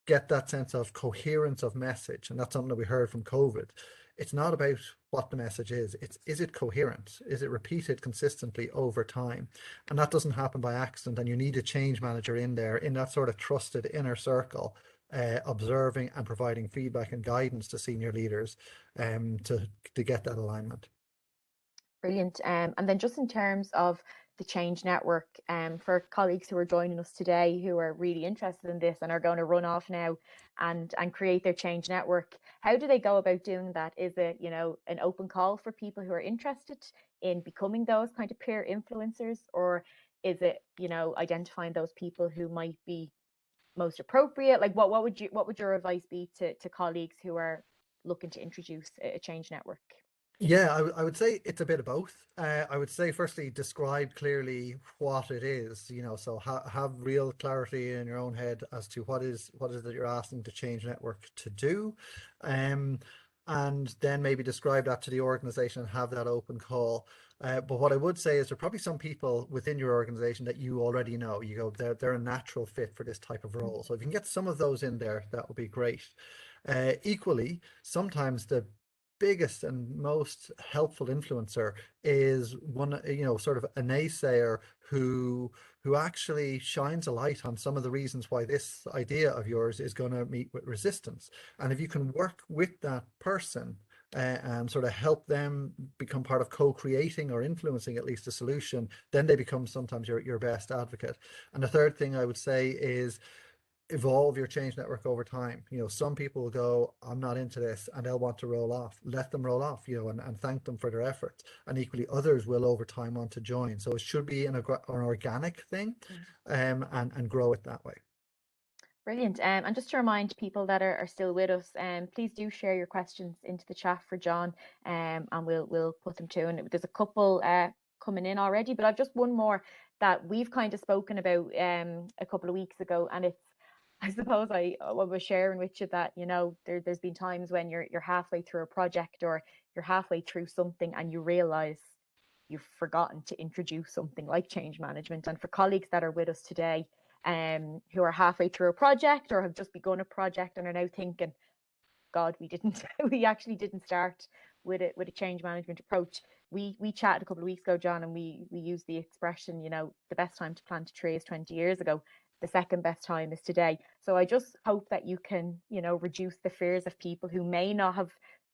get that sense of coherence of message. And that's something that we heard from COVID. It's not about what the message is it coherent? Is it repeated consistently over time? And that doesn't happen by accident. And you need a change manager in there, in that sort of trusted inner circle, observing and providing feedback and guidance to senior leaders to get that alignment. Brilliant. And then just in terms of the Change Network, for colleagues who are joining us today who are really interested in this and are going to run off now and create their Change Network, how do they go about doing that? Is it, an open call for people who are interested in becoming those kind of peer influencers, or is it, identifying those people who might be most appropriate? Like, what would your advice be to colleagues who are looking to introduce a Change Network? Yeah, I would say it's a bit of both. I would say, firstly, describe clearly what it is, so have real clarity in your own head as to what is that you're asking the change network to do. And then maybe describe that to the organization and have that open call. But what I would say is there are probably some people within your organization that you already know. You go, they're a natural fit for this type of role. So if you can get some of those in there, that would be great. Equally, sometimes the biggest and most helpful influencer is one, sort of a naysayer who actually shines a light on some of the reasons why this idea of yours is going to meet with resistance. And if you can work with that person and sort of help them become part of co-creating or influencing at least a solution, then they become sometimes your best advocate. And the third thing I would say is evolve your change network over time. Some people will go, I'm not into this, and they'll want to roll off. Let them roll off, and thank them for their efforts. And equally, others will over time want to join. So it should be an organic thing, and grow it that way. Brilliant. And just to remind people that are still with us, please do share your questions into the chat for John, and we'll put them to. And there's a couple coming in already, but I've just one more that we've kind of spoken about a couple of weeks ago, and it's, I suppose I was sharing with you that there's been times when you're halfway through a project or you're halfway through something and you realize you've forgotten to introduce something like change management. And for colleagues that are with us today, who are halfway through a project or have just begun a project and are now thinking, God, we actually didn't start with a change management approach. We chatted a couple of weeks ago, John, and we used the expression, the best time to plant a tree is 20 years ago. The second best time is today. So I just hope that you can, reduce the fears of people who may not have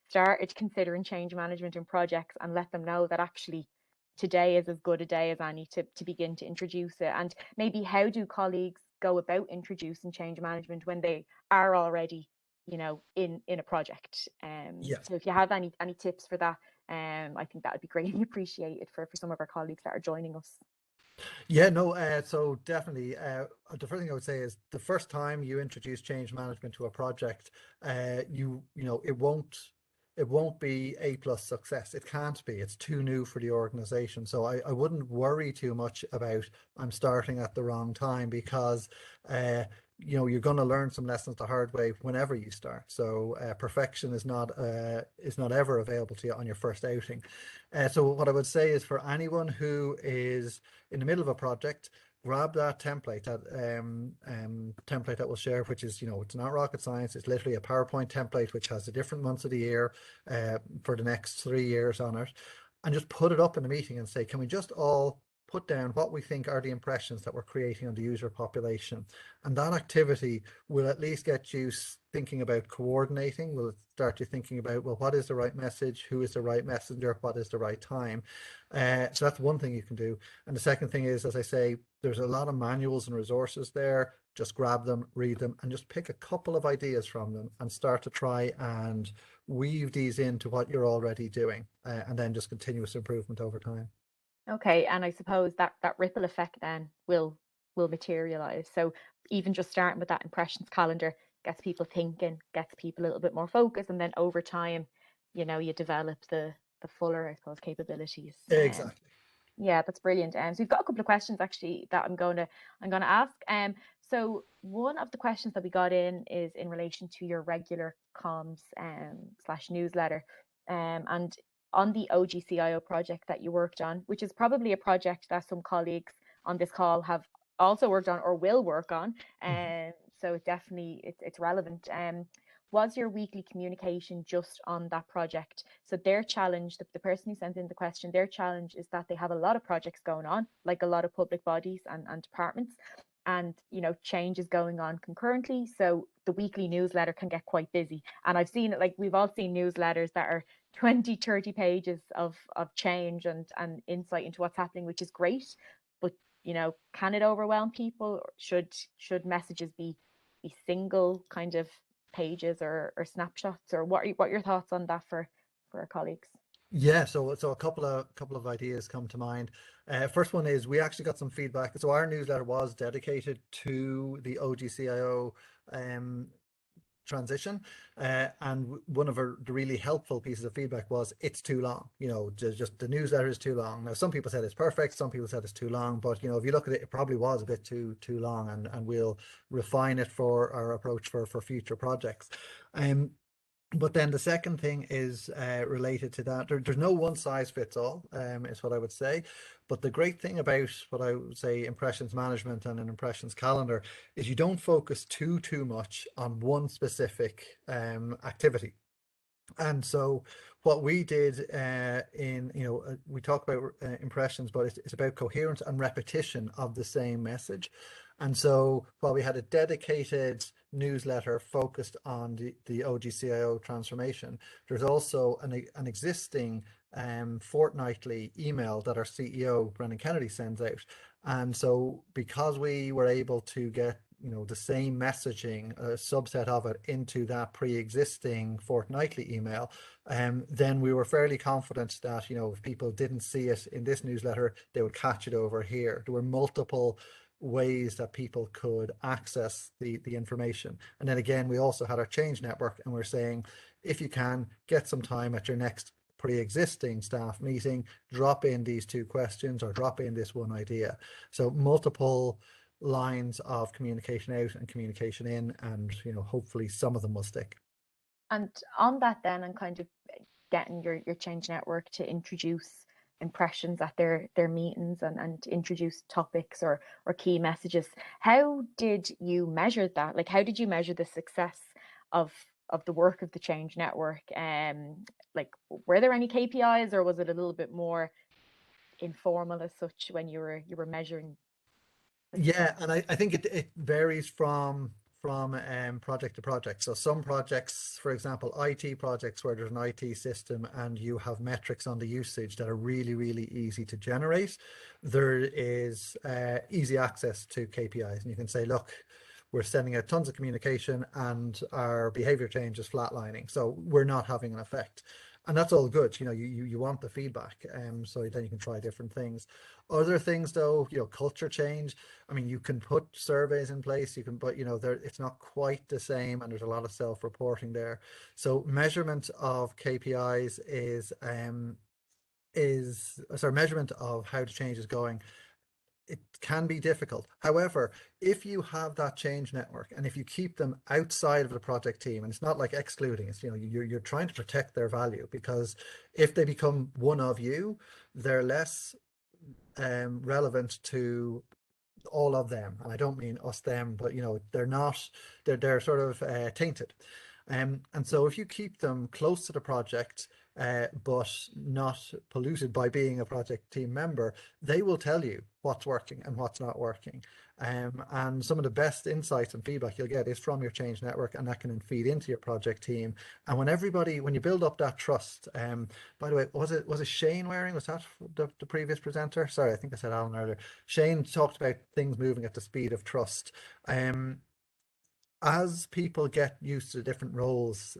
started considering change management in projects, and let them know that actually today is as good a day as any to begin to introduce it. And maybe how do colleagues go about introducing change management when they are already in a project. Yeah. So if you have any tips for that, I think that would be greatly appreciated for some of our colleagues that are joining us. Yeah, no, so definitely, the first thing I would say is the first time you introduce change management to a project, it won't be A plus success. It can't be. It's too new for the organization. So I wouldn't worry too much about I'm starting at the wrong time, because you're going to learn some lessons the hard way whenever you start. So perfection is not ever available to you on your first outing. So what I would say is, for anyone who is in the middle of a project, grab that template that we'll share, which is, it's not rocket science. It's literally a PowerPoint template which has the different months of the year for the next 3 years on it, and just put it up in a meeting and say, can we just all put down what we think are the impressions that we're creating on the user population? And that activity will at least get you thinking about coordinating. Will start you thinking about, well, what is the right message? Who is the right messenger? What is the right time? So that's one thing you can do. And the second thing is, as I say, there's a lot of manuals and resources there. Just grab them, read them, and just pick a couple of ideas from them and start to try and weave these into what you're already doing, and then just continuous improvement over time. Okay, and I suppose that ripple effect then will materialize. So even just starting with that impressions calendar gets people thinking, gets people a little bit more focused, and then over time, you develop the fuller, I suppose, capabilities. Exactly. Yeah, that's brilliant. So we've got a couple of questions actually that I'm gonna ask. So one of the questions that we got in is in relation to your regular comms slash newsletter, and on the OGCIO project that you worked on, which is probably a project that some colleagues on this call have also worked on or will work on. Mhm. So it's relevant. Was your weekly communication just on that project? So their challenge, the person who sent in the question, their challenge is that they have a lot of projects going on, like a lot of public bodies and departments, and change is going on concurrently. So the weekly newsletter can get quite busy. And I've seen it, like we've all seen newsletters that are 20, 30 pages of change and insight into what's happening, which is great. But can it overwhelm people? Should messages be single kind of pages or snapshots, or what are your thoughts on that for our colleagues? Yeah, so a couple of ideas come to mind. First one is, we actually got some feedback. So our newsletter was dedicated to the OGCIO um, transition, and one of the really helpful pieces of feedback was it's too long. Just the newsletter is too long. Now, some people said it's perfect, some people said it's too long, but if you look at it, it probably was a bit too long, and we'll refine it for our approach for future projects. But then the second thing is related to that. There's no one size fits all, is what I would say. But the great thing about what I would say impressions management and an impressions calendar is you don't focus too much on one specific activity. And so what we did we talk about impressions, but it's about coherence and repetition of the same message. And so while we had a dedicated newsletter focused on the OGCIO transformation, there's also an existing fortnightly email that our CEO, Brendan Kennedy, sends out. And so because we were able to get the same messaging, a subset of it, into that pre-existing fortnightly email, then we were fairly confident that if people didn't see it in this newsletter, they would catch it over here. There were multiple ways that people could access the information. And then again, we also had our change network, and we're saying, if you can get some time at your next pre-existing staff meeting, drop in these two questions or drop in this one idea. So multiple lines of communication out and communication in, and hopefully some of them will stick. And on that then, and kind of getting your change network to introduce impressions at their meetings and introduce topics or key messages. How did you measure that? Like, how did you measure the success of the work of the Change Network? Like, were there any KPIs, or was it a little bit more informal as such when you were measuring the success? Yeah, and I think it varies from project to project. So some projects, for example, IT projects where there's an IT system and you have metrics on the usage that are really, really easy to generate, there is easy access to KPIs. And you can say, look, we're sending out tons of communication and our behavior change is flatlining. So we're not having an effect. And that's all good. You want the feedback. So then you can try different things. Other things though, culture change. I mean, you can put surveys in place, but it's not quite the same, and there's a lot of self-reporting there. So measurement of KPIs measurement of how the change is going. It can be difficult. However, if you have that change network and if you keep them outside of the project team, and it's not like excluding, it's you're trying to protect their value, because if they become one of you, they're less relevant to all of them, and I don't mean us them, but they're sort of tainted. And so if you keep them close to the project, but not polluted by being a project team member, they will tell you what's working and what's not working. And some of the best insights and feedback you'll get is from your change network, and that can then feed into your project team. And when you build up that trust, by the way, was it Shane Waring? Was that the previous presenter? Sorry, I think I said Alan earlier. Shane talked about things moving at the speed of trust. As people get used to different roles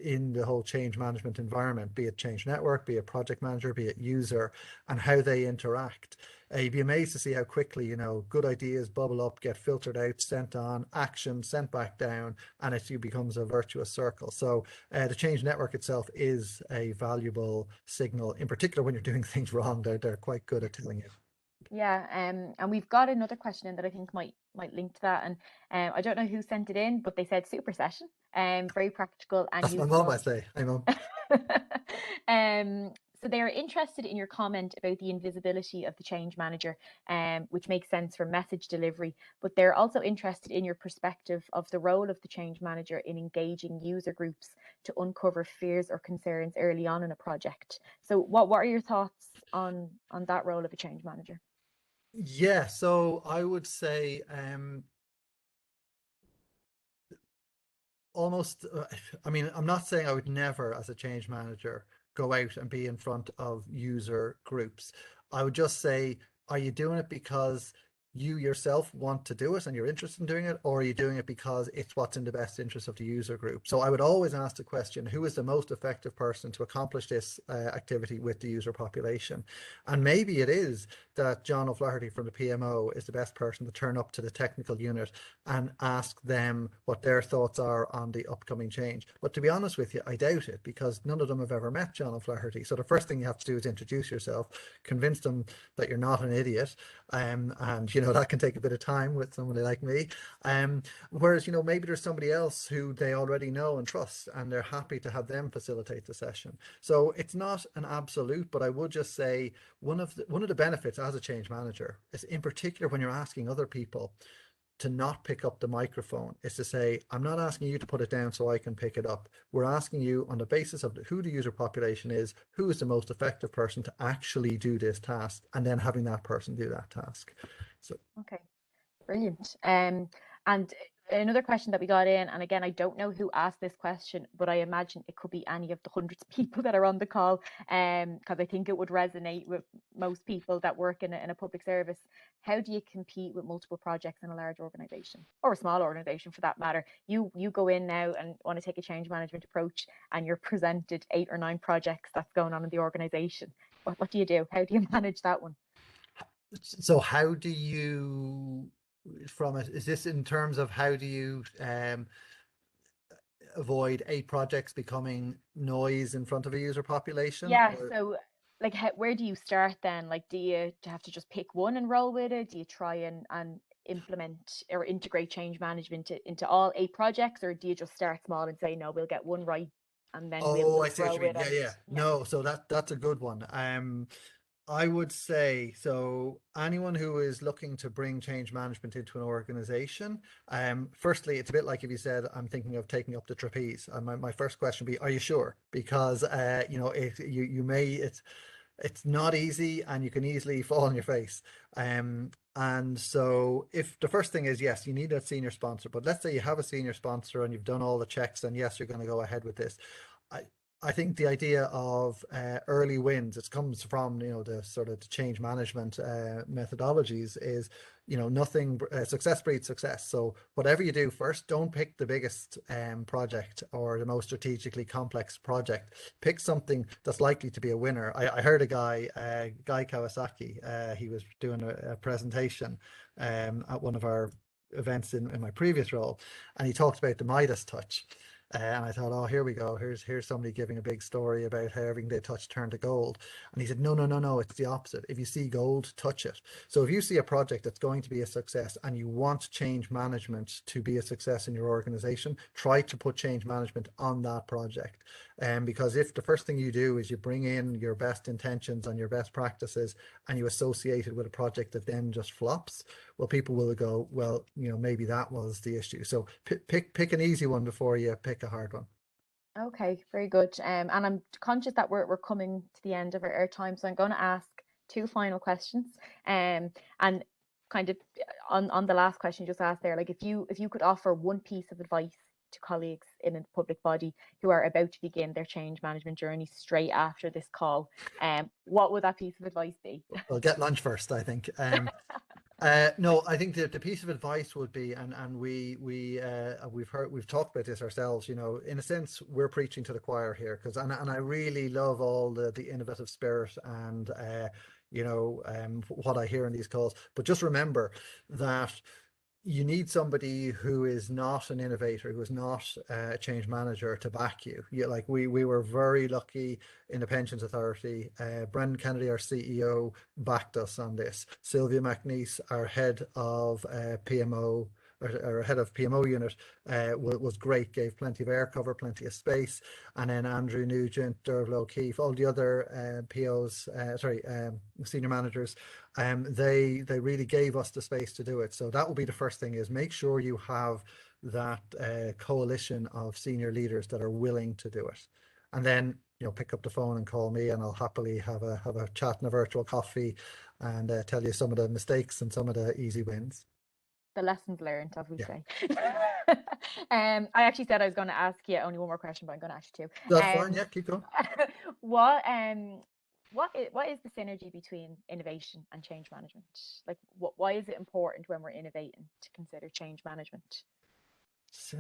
in the whole change management environment, be it change network, be it project manager, be it user, and how they interact, you'd be amazed to see how quickly, good ideas bubble up, get filtered out, sent on, action, sent back down, and it becomes a virtuous circle. So the change network itself is a valuable signal, in particular when you're doing things wrong. They're quite good at telling you. Yeah, and we've got another question in that I think might link to that. And I don't know who sent it in, but they said super session, very practical and That's my mom, I useful. say. Hi, mom. So they are interested in your comment about the invisibility of the change manager, which makes sense for message delivery. But they're also interested in your perspective of the role of the change manager in engaging user groups to uncover fears or concerns early on in a project. So what are your thoughts on that role of a change manager? Yeah, so I would say almost, I mean, I'm not saying I would never, as a change manager, go out and be in front of user groups. I would just say, are you doing it because you yourself want to do it and you're interested in doing it, or are you doing it because it's what's in the best interest of the user group? So I would always ask the question, who is the most effective person to accomplish this activity with the user population? And maybe it is that John O'Flaherty from the PMO is the best person to turn up to the technical unit and ask them what their thoughts are on the upcoming change. But to be honest with you, I doubt it, because none of them have ever met John O'Flaherty. So the first thing you have to do is introduce yourself, convince them that you're not an idiot, and that can take a bit of time with somebody like me. Whereas maybe there's somebody else who they already know and trust, and they're happy to have them facilitate the session. So it's not an absolute, but I would just say one of the benefits as a change manager is, in particular, when you're asking other people to not pick up the microphone, is to say, I'm not asking you to put it down so I can pick it up. We're asking you on the basis of who the user population is, who is the most effective person to actually do this task, and then having that person do that task. So Okay. Brilliant. And another question that we got in, and again, I don't know who asked this question, but I imagine it could be any of the hundreds of people that are on the call, because I think it would resonate with most people that work in a public service. How do you compete with multiple projects in a large organization, or a small organization for that matter? You go in now and want to take a change management approach, and you're presented 8 or 9 projects that's going on in the organization. What do you do? How do you manage that one? how do you, from it, is this in terms of how do you avoid 8 projects becoming noise in front of a user population? Yeah, Or so like where do you start then? Like do you have to just pick one and roll with it? Do you try and implement or integrate change management into all 8 projects, or do you just start small and say no, we'll get one right and then Oh, we'll I see what grow you mean. it. Yeah, And yeah. yeah. No, so that's a good one. I would say so. Anyone who is looking to bring change management into an organization, firstly, it's a bit like if you said, "I'm thinking of taking up the trapeze." My first question would be, "Are you sure?" Because you may it's not easy and you can easily fall on your face. And so if the first thing is, yes, you need a senior sponsor, but let's say you have a senior sponsor and you've done all the checks, and yes, you're going to go ahead with this. I, I think the idea of early wins, it comes from, the sort of the change management methodologies is, nothing, success breeds success. So whatever you do first, don't pick the biggest project or the most strategically complex project. Pick something that's likely to be a winner. I heard a guy, Guy Kawasaki, he was doing a presentation at one of our events in my previous role, and he talked about the Midas touch. And I thought, oh, here we go. Here's somebody giving a big story about how everything they touch turned to gold. And he said, no, no, no, no, it's the opposite. If you see gold, touch it. So if you see a project that's going to be a success and you want change management to be a success in your organization, try to put change management on that project. Because if the first thing you do is you bring in your best intentions and your best practices and you associate it with a project that then just flops, well, people will go, well, maybe that was the issue. So pick an easy one before you pick a hard one. Okay, very good. And I'm conscious that we're coming to the end of our time, so I'm going to ask two final questions. And kind of on the last question you just asked there, like if you could offer one piece of advice to colleagues in a public body who are about to begin their change management journey straight after this call, what would that piece of advice be? Well, get lunch first, I think. No, I think the piece of advice would be, and we've talked about this ourselves. In a sense, we're preaching to the choir here, because and I really love all the innovative spirit and what I hear in these calls. But just remember that you need somebody who is not an innovator, who is not a change manager to back you. Like we were very lucky in the Pensions Authority. Brendan Kennedy, our CEO, backed us on this. Sylvia McNeese, our head of PMO, or head of PMO unit, was great, gave plenty of air cover, plenty of space. And then Andrew Nugent, Dervla O'Keefe, all the other senior managers, they really gave us the space to do it. So that will be the first thing, is make sure you have that coalition of senior leaders that are willing to do it. And then, pick up the phone and call me, and I'll happily have a chat and a virtual coffee and tell you some of the mistakes and some of the easy wins. The lessons learned, as we Yeah, say. I actually said I was going to ask you only one more question, but I'm going to ask you two. that's fine. Yeah, keep going. What what is the synergy between innovation and change management? Like, why is it important when we're innovating to consider change management? So,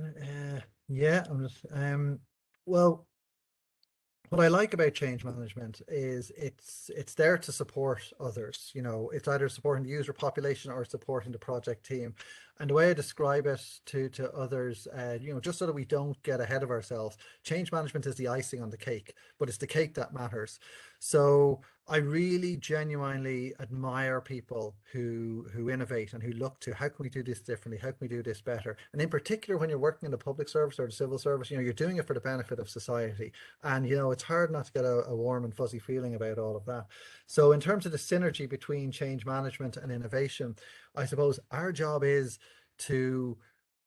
yeah, I'm just well, what I like about change management is it's there to support others. It's either supporting the user population or supporting the project team. And the way I describe it to others, just so that we don't get ahead of ourselves, change management is the icing on the cake, but it's the cake that matters. So I really genuinely admire people who innovate and who look to, how can we do this differently? How can we do this better? And in particular, when you're working in the public service or the civil service, you're doing it for the benefit of society. And it's hard not to get a warm and fuzzy feeling about all of that. So in terms of the synergy between change management and innovation, I suppose our job is to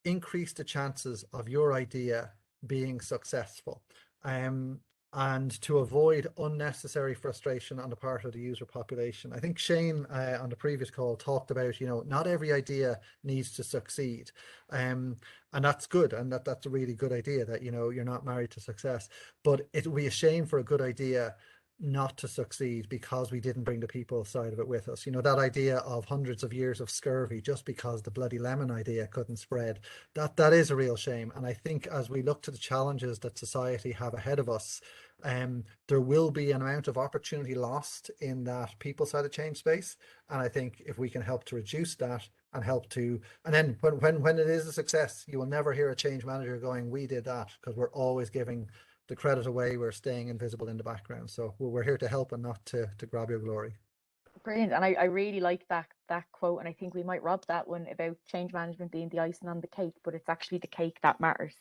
increase the chances of your idea being successful. Um, and to avoid unnecessary frustration on the part of the user population. I think Shane on the previous call talked about, not every idea needs to succeed. And that's good. And that's a really good idea, that, you're not married to success. But it would be a shame for a good idea not to succeed because we didn't bring the people side of it with us. That idea of hundreds of years of scurvy just because the bloody lemon idea couldn't spread, that is a real shame. And I think as we look to the challenges that society have ahead of us, there will be an amount of opportunity lost in that people side of change space. And I think if we can help to reduce that and help to, and then when it is a success, you will never hear a change manager going, we did that, because we're always giving the credit away. We're staying invisible in the background. So we're here to help and not to grab your glory. Brilliant. And I really like that quote. And I think we might rob that one about change management being the icing on the cake, but it's actually the cake that matters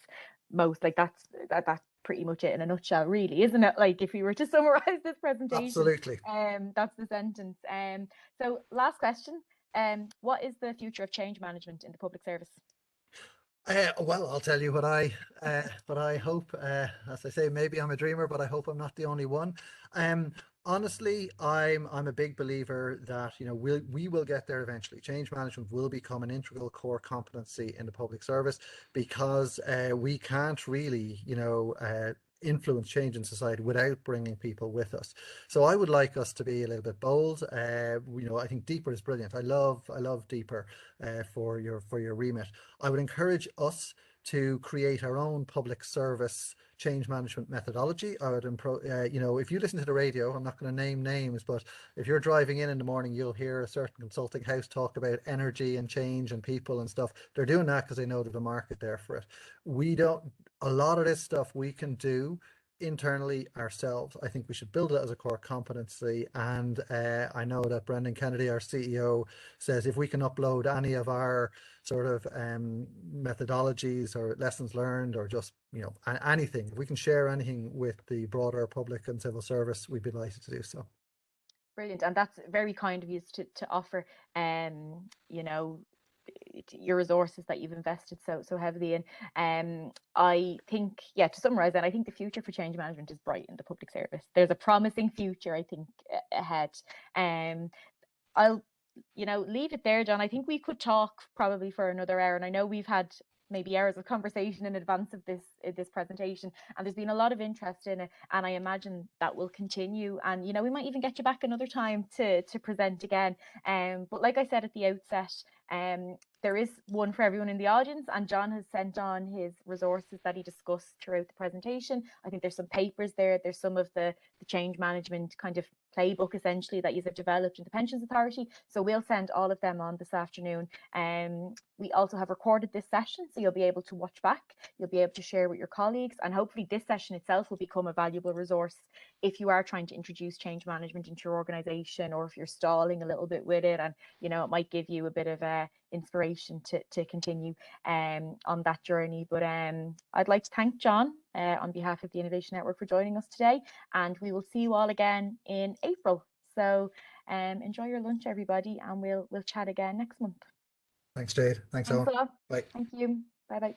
most. Like, that pretty much it in a nutshell, really, isn't it? Like if we were to summarize this presentation, Absolutely. that's the sentence. So last question. What is the future of change management in the public service? Well, I'll tell you what I hope. As I say, maybe I'm a dreamer, but I hope I'm not the only one. Um, Honestly, I'm a big believer that we will get there eventually. Change management will become an integral core competency in the public service because we can't really, influence change in society without bringing people with us. So I would like us to be a little bit bold. I think deeper is brilliant. I love deeper for your remit. I would encourage us to create our own public service change management methodology. I would if you listen to the radio, I'm not going to name names, but if you're driving in the morning, you'll hear a certain consulting house talk about energy and change and people and stuff. They're doing that because they know there's a market there for it. We don't, a lot of this stuff we can do internally ourselves. I think we should build it as a core competency. And I know that Brendan Kennedy, our CEO, says if we can upload any of our sort of methodologies or lessons learned or just anything, if we can share anything with the broader public and civil service, we'd be delighted to do so. Brilliant, and that's very kind of you to offer. You know, your resources that you've invested so heavily in. I think, yeah, to summarize that, I think the future for change management is bright in the public service. There's a promising future, I think, ahead. Um, I'll, leave it there, John. I think we could talk probably for another hour, and I know we've had maybe hours of conversation in advance of this presentation, and there's been a lot of interest in it, and I imagine that will continue. And we might even get you back another time to present again. But like I said at the outset, there is one for everyone in the audience, and John has sent on his resources that he discussed throughout the presentation. I think there's some papers there. There's some of the change management kind of playbook essentially that you have developed in the Pensions Authority. So we'll send all of them on this afternoon. We also have recorded this session, so you'll be able to watch back. You'll be able to share with your colleagues, and hopefully this session itself will become a valuable resource if you are trying to introduce change management into your organization, or if you're stalling a little bit with it, and it might give you a bit of inspiration to continue on that journey. But I'd like to thank John on behalf of the Innovation Network for joining us today, and we will see you all again in April. So enjoy your lunch, everybody, and we'll chat again next month. Thanks, Jade. Thanks, Thanks Owen. a lot. Bye. Thank you. Bye bye.